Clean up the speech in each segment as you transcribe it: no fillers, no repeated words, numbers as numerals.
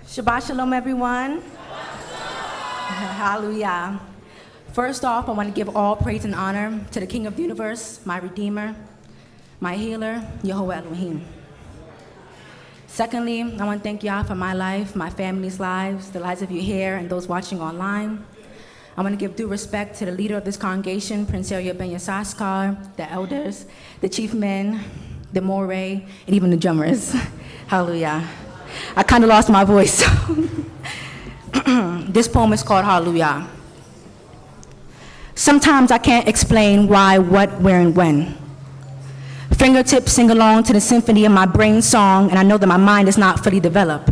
Shabbat Shalom, everyone. Hallelujah. First off, I want to give all praise and honor to the King of the universe, my Redeemer, my healer, Yehovah Elohim. Secondly, I want to thank Yah for my life, my family's lives, the lives of you here, and those watching online. I want to give due respect to the leader of this congregation, Prince Arya Ben Yissaskar, the elders, the chief men, the moray, and even the drummers. Hallelujah. I kind of lost my voice. This poem is called Hallelujah. Sometimes I can't explain why, what, where, and when. Fingertips sing along to the symphony of my brain song, and I know that my mind is not fully developed.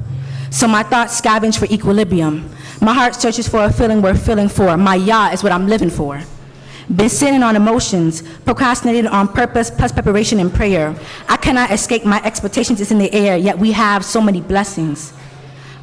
So my thoughts scavenge for equilibrium. My heart searches for a feeling worth feeling for. My Yah is what I'm living for. Been sitting on emotions, procrastinated on purpose plus preparation and prayer. I cannot escape my expectations is in the air, yet we have so many blessings.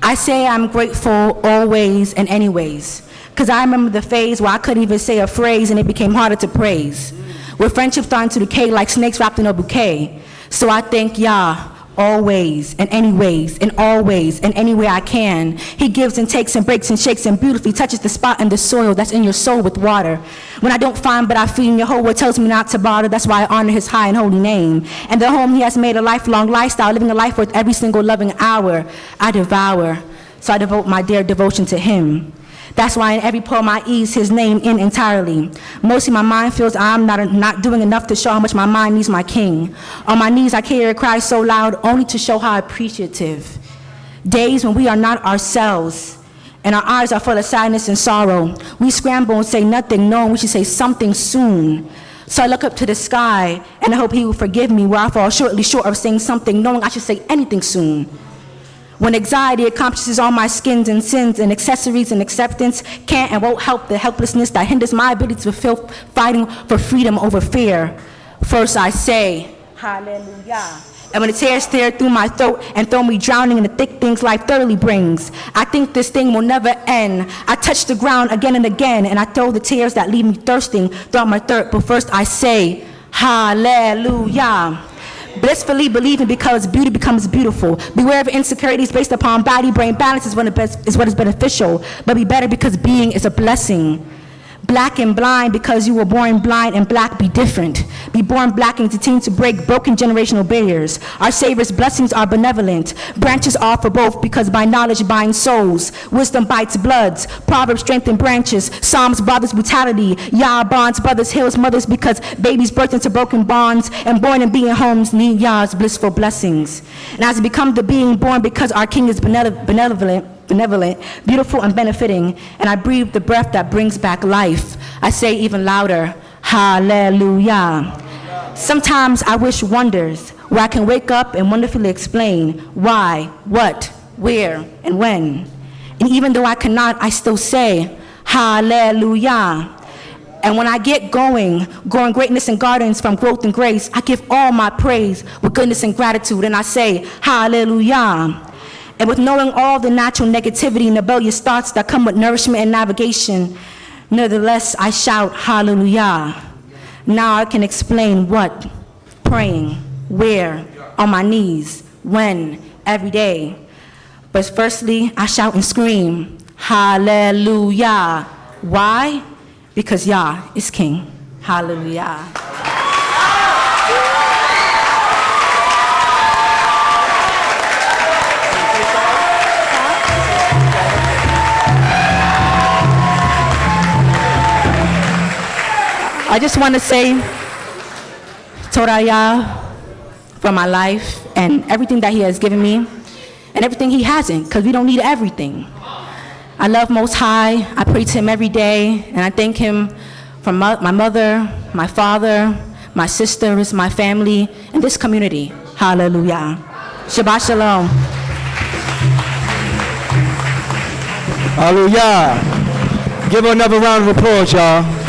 I say I'm grateful always and anyways, because I remember the phase where I couldn't even say a phrase and it became harder to praise. Where friendships starting to decay like snakes wrapped in a bouquet. So I thank Yah always and anyways and always and any way I can. He gives and takes and breaks and shakes and beautifully touches the spot in the soil that's in your soul with water. When I don't find but I feel Yehovah tells me not to bother, that's why I honor his high and holy name. And the home he has made a lifelong lifestyle, living a life worth every single loving hour I devour. So I devote my dear devotion to him. That's why in every poem I ease his name in entirely. Mostly my mind feels I'm not doing enough to show how much my mind needs my king. On my knees I hear it cry so loud only to show how appreciative. Days when we are not ourselves and our eyes are full of sadness and sorrow. We scramble and say nothing knowing we should say something soon. So I look up to the sky and I hope he will forgive me where I fall short of saying something knowing I should say anything soon. When anxiety accomplishes all my skins and sins and accessories and acceptance can't and won't help the helplessness that hinders my ability to fulfill fighting for freedom over fear. First I say, Hallelujah. And when the tears stare through my throat and throw me drowning in the thick things life thoroughly brings, I think this thing will never end. I touch the ground again and again and I throw the tears that leave me thirsting throughout my thirst. But first I say, Hallelujah. Blissfully believing because beauty becomes beautiful. Beware of insecurities based upon body-brain balance is what is beneficial. But be better because being is a blessing. Black and blind because you were born blind and black be different. Be born black and continue to break broken generational barriers. Our Savior's blessings are benevolent. Branches are for both because by knowledge binds souls. Wisdom bites bloods. Proverbs strengthen branches. Psalms bothers brutality. Yah bonds brothers, heals mothers because babies birthed into broken bonds and born in being homes need Yah's blissful blessings. And as we become the being born because our King is benevolent, beautiful and benefiting, and I breathe the breath that brings back life. I say even louder, Hallelujah. Sometimes I wish wonders where I can wake up and wonderfully explain why, what, where, and when. And even though I cannot, I still say, Hallelujah. And when I get growing greatness and gardens from growth and grace, I give all my praise with goodness and gratitude, and I say, Hallelujah. And with knowing all the natural negativity and rebellious thoughts that come with nourishment and navigation, nevertheless I shout Hallelujah. Now I can explain what, praying, where, on my knees, when, every day. But firstly, I shout and scream, Hallelujah. Why? Because Yah is King. Hallelujah. I just want to say torah Yah for my life and everything that he has given me and everything he hasn't, because we don't need everything. I love Most High. I pray to him every day, and I thank him for my mother, my father, my sisters, my family, and this community. Hallelujah. Shabbat Shalom. Hallelujah. Give her another round of applause, y'all.